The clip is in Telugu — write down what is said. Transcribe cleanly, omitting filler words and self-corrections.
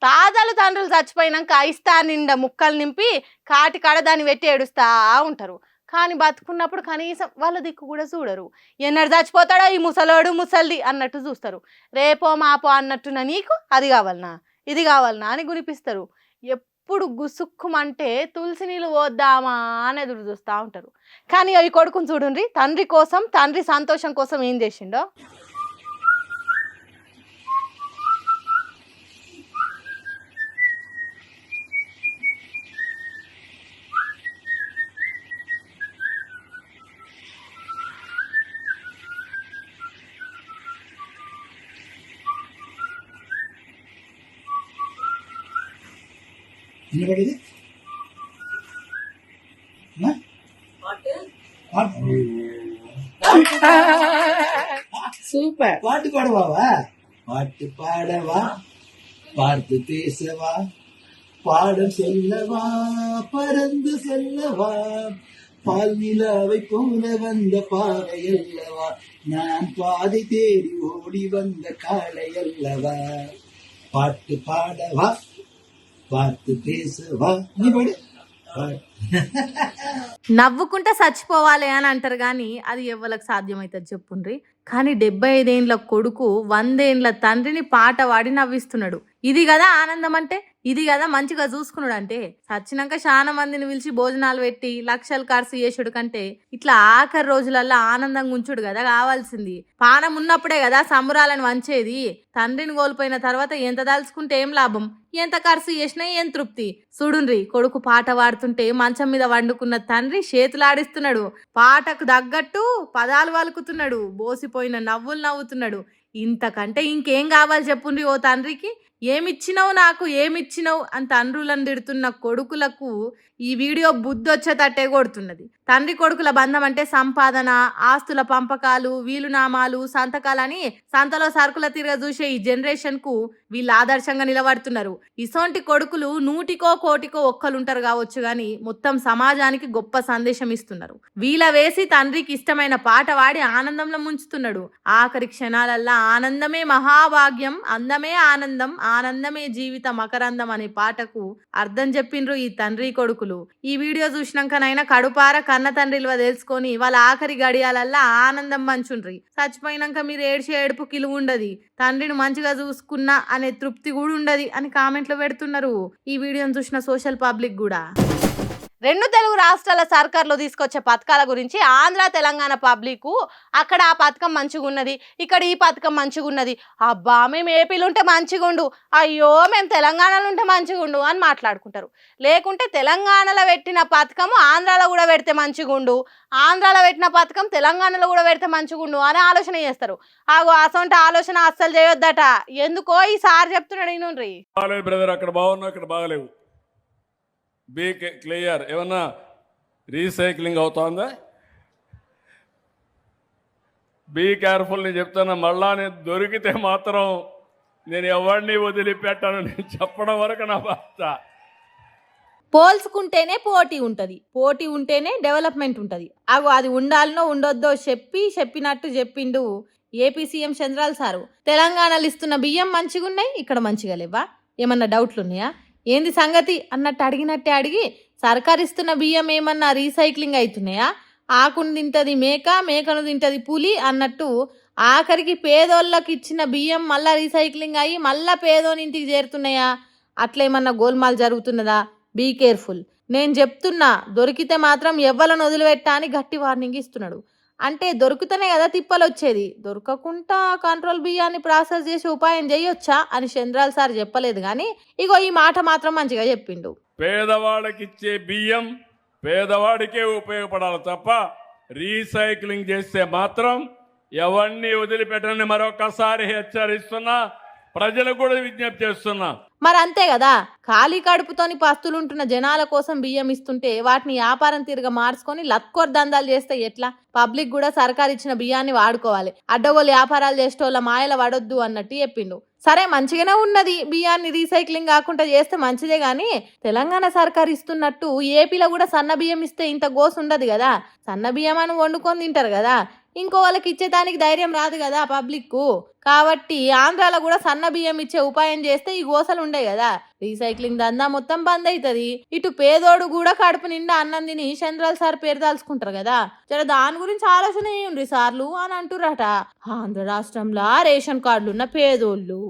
తాతలు తండ్రులు చచ్చిపోయినాక ఇస్తా నిండా ముక్కలు నింపి కాటి కాడ దాన్ని పెట్టి ఏడుస్తా ఉంటారు. కానీ బతుకున్నప్పుడు కనీసం వాళ్ళ దిక్కు కూడా చూడరు. ఎన్నడు చచ్చిపోతాడో ఈ ముసలోడు ముసల్ది అన్నట్టు చూస్తారు. రేపో మాపో అన్నట్టున నీకు అది కావాలనా ఇది కావాలనా అని గునిపిస్తారు. ఎప్పుడు గుసుక్కుమంటే తులసి నీళ్ళు పోద్దామా అని ఎదురు చూస్తూ ఉంటారు. కానీ ఈ కొడుకుని చూడండి, తండ్రి కోసం తండ్రి సంతోషం కోసం ఏం చేసిండో. సూపర్. பாட்டு பாடுவாவா? பாட்டு பாடவா? பார்த்து பேசவா? பாடம் சொல்லவா? பறந்து செல்லவா? பால் நிலாவை போல வந்த பாவை அல்லவா? நான் பாதை தேடி ஓடி வந்த காளை அல்லவா? பாட்டு பாடவா? பார்த்து பேசవా? నీ పడు. నవ్వుకుంటా చచ్చిపోవాలి అని అంటారు, కానీ అది ఎవరికి సాధ్యమవుతుంది చెప్పుండ్రి. కానీ 75 ఏండ్ల కొడుకు 100 ఏండ్ల తండ్రిని పాట పాడి నవ్విస్తున్నాడు. ఇది కదా ఆనందం అంటే, ఇది కదా మంచిగా చూసుకున్నాడు అంటే. చచ్చినాక చాలా మందిని పిలిచి భోజనాలు పెట్టి లక్షలు ఖర్చు చేసుడు కంటే ఇట్లా ఆఖరి రోజులల్లో ఆనందంగా ఉంచుడు కదా కావాల్సింది. పానం ఉన్నప్పుడే కదా సంబురాలను వంచేది. తండ్రిని కోల్పోయిన తర్వాత ఎంత దాల్చుకుంటే ఏం లాభం, ఎంత ఖర్చు చేసినా ఏం తృప్తి. చూడుండ్రి, కొడుకు పాట పాడుతుంటే మంచం మీద వండుకున్న తండ్రి చేతులాడిస్తున్నాడు, పాటకు తగ్గట్టు పదాలు వలుకుతున్నాడు, బోసిపోయిన నవ్వులు నవ్వుతున్నాడు. ఇంతకంటే ఇంకేం కావాలి చెప్పుండ్రి ఓ తండ్రికి. ఏమిచ్చినావు నాకు, ఏమిచ్చినావు అని తండ్రులను తిడుతున్న కొడుకులకు ఈ వీడియో బుద్ధి వచ్చేటట్టే కొడుతున్నది. తండ్రి కొడుకుల బంధం అంటే సంపాదన, ఆస్తుల పంపకాలు, వీలునామాలు, సంతకాలని సంతలో సరుకుల తిరగ చూసే ఈ జనరేషన్ కు వీళ్ళు ఆదర్శంగా నిలబడుతున్నారు. ఇసోంటి కొడుకులు 100కో 1,00,00,000కో ఒక్కలుంటారు కావచ్చు, గాని మొత్తం సమాజానికి గొప్ప సందేశం ఇస్తున్నారు. వీళ్ళ వేసి తండ్రికి ఇష్టమైన పాట పాడి ఆనందంలో ముంచుతున్నాడు. ఆఖరి క్షణాలల్లా ఆనందమే మహాభాగ్యం, అందమే ఆనందం, ఆనందమే జీవిత మకరందం అనే పాటకు అర్థం చెప్పిండ్రు ఈ తండ్రి కొడుకులు. ఈ వీడియో చూసినాకనైనా కడుపార కన్న తండ్రిలువ తెలుసుకొని వాళ్ళ ఆఖరి గడియాలల్లా ఆనందం పంచుండ్రి. చచ్చిపోయినాక మీరు ఏడ్చే ఏడుపు కిలువ ఉండదు, తండ్రిని మంచిగా చూసుకున్నా అనే తృప్తి కూడా ఉండదు అని కామెంట్లు పెడుతున్నారు ఈ వీడియోని చూసిన సోషల్ పబ్లిక్ కూడా. 2 తెలుగు రాష్ట్రాల సర్కార్లు తీసుకొచ్చే పథకాల గురించి ఆంధ్ర తెలంగాణ పబ్లిక్ అక్కడ ఆ పథకం మంచిగా ఉన్నది, ఇక్కడ ఈ పథకం మంచిగా ఉన్నది, అబ్బా మేము ఏపీలో ఉంటే మంచిగుండు, అయ్యో మేము తెలంగాణలో ఉంటే మంచిగుండు అని మాట్లాడుకుంటారు. లేకుంటే తెలంగాణలో పెట్టిన పథకం ఆంధ్రాలో కూడా పెడితే మంచిగుండు, ఆంధ్రాలో పెట్టిన పథకం తెలంగాణలో కూడా పెడితే మంచిగుండు అని ఆలోచన చేస్తారు. అసొంటి ఆలోచన అస్సలు చేయొద్దట. ఎందుకో ఈ సార్ చెప్తున్నాడు ఈయనుండ్రి. బ్రదర్ అక్కడ బాగున్నా ఇక్కడ బాగలేవు, బీ క్లియర్. ఏమన్నా రీసైక్లింగ్ అవుతుందా? Be careful. నేను చెప్తాను, మళ్ళా నేను దొరికితే మాత్రం నేను ఎవరిని వదిలిపెట్టాను నేను చెప్పడం వరకు నా బాధ్యత. పోల్చుకుంటేనే పోటీ ఉంటుంది, పోటీ ఉంటేనే డెవలప్మెంట్ ఉంటుంది. అది ఉండాలనో ఉండొద్దో చెప్పినట్టు చెప్పిండు ఏపీ సీఎం చంద్రాల సారు. తెలంగాణలో ఇస్తున్న బియ్యం మంచిగా ఉన్నాయి, ఇక్కడ మంచిగా లేవా? ఏమన్నా డౌట్లు ఉన్నాయా? ఏంది సంగతి అన్నట్టు అడిగినట్టే అడిగి, సర్కారు ఇస్తున్న బియ్యం ఏమన్నా రీసైక్లింగ్ అవుతున్నాయా? ఆకును తింటది మేక, మేకను తింటది పులి అన్నట్టు ఆఖరికి పేదోళ్ళకి ఇచ్చిన బియ్యం మళ్ళా రీసైక్లింగ్ అయ్యి మళ్ళా పేదోని ఇంటికి చేరుతున్నాయా? అట్లేమన్నా గోల్మాల్ జరుగుతున్నదా? Be careful. నేను చెప్తున్నా, దొరికితే మాత్రం ఎవ్వలను వదిలిపెట్టా అని గట్టి వార్నింగ్ ఇస్తున్నాడు. అంటే దొరుకుతూనే కదా తిప్పలు వచ్చేది, దొరకకుండా కంట్రోల్ బియ్యాన్ని ప్రాసెస్ చేసి ఉపాయం చేయొచ్చా అని చంద్రాల సార్ చెప్పలేదు. కానీ ఇగో ఈ మాట మాత్రం మంచిగా చెప్పిండు. పేదవాడికి ఇచ్చే బియ్యం పేదవాడికే ఉపయోగపడాలి తప్ప రీసైక్లింగ్ చేస్తే మాత్రం ఎవరిని వదిలిపెట్టని మరొకసారి హెచ్చరిస్తున్నా, ప్రజలకు కూడా విజ్ఞప్తి చేస్తున్నా. మరి అంతే కదా, ఖాళీ కడుపుతోని పస్తులుంటున్న జనాల కోసం బియ్యం ఇస్తుంటే వాటిని వ్యాపారం తిరగ మార్చుకొని లత్కోర్ దందాలు చేస్తే ఎట్లా? పబ్లిక్ కూడా సర్కార్ ఇచ్చిన బియ్యాన్ని వాడుకోవాలి, అడ్డగోలు వ్యాపారాలు చేసేటోళ్ళ మాయల పడొద్దు అన్నట్టు చెప్పిండు. సరే మంచిగానే ఉన్నది, బియ్యాన్ని రీసైక్లింగ్ కాకుండా చేస్తే మంచిదే. కానీ తెలంగాణ సర్కార్ ఇస్తున్నట్టు ఏపీలో కూడా సన్న బియ్యం ఇస్తే ఇంత గోసు ఉండదు కదా. సన్న బియ్యం అని వండుకొని తింటారు కదా. ఇంకో వాళ్ళకి ఇచ్చేదానికి ధైర్యం రాదు కదా పబ్లిక్ కు. కాబట్టి ఆంధ్రాలో కూడా సన్న బియ్యం ఇచ్చే ఉపాయం చేస్తే ఈ గోసలు ఉండే కదా. రీసైక్లింగ్ దందా మొత్తం బంద్ అవుతుంది. ఇటు పేదోడు కూడా కడుపు నిండా అన్నం తిని చంద్రాల సార్ పేరు దాల్చుకుంటారు కదా. జర దాని గురించి ఆలోచన చేయండి సార్లు అని అంటురట. ఆంధ్ర రాష్ట్రంలో రేషన్ కార్డులు ఉన్న పేదోళ్ళు